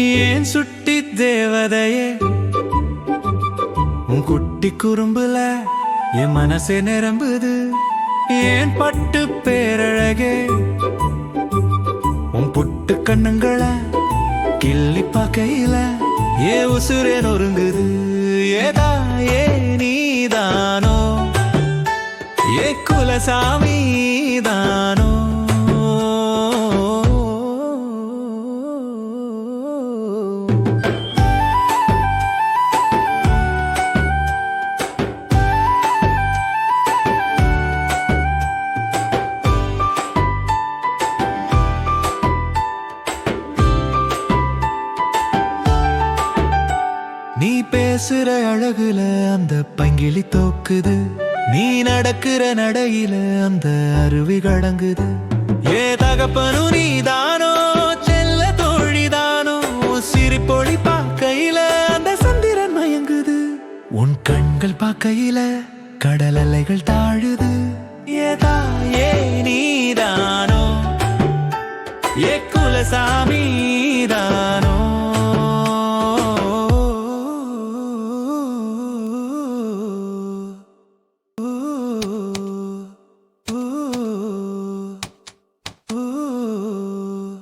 ஏன் சுட்டி தேவதையே உன் குட்டி குறும்புல என் மனசே நிரம்புது. ஏன் பட்டு பேரழகே உன் புட்டு கண்ணுங்களை கிள்ளி பார்க்கையில ஏ உசுரே நொறுங்குது. ஏதா ஏ நீதானோ ஏ குலசாமி தானோ. நீ பேசுற அழகுல அந்த பங்கிலி தோக்குது. நீ நடக்கிற நடையில அந்த அருவி கடங்குது. ஏ தகப்பனு நீதானோ செல்ல தோழிதானோ. சிரிப்பொழி பார்க்கையில அந்த சந்திரன் மயங்குது. உன் கண்கள் பார்க்கையில கடல் அலைகள் தாழுது. ஏதா ஏ நீதானோ ஏ குலசாமி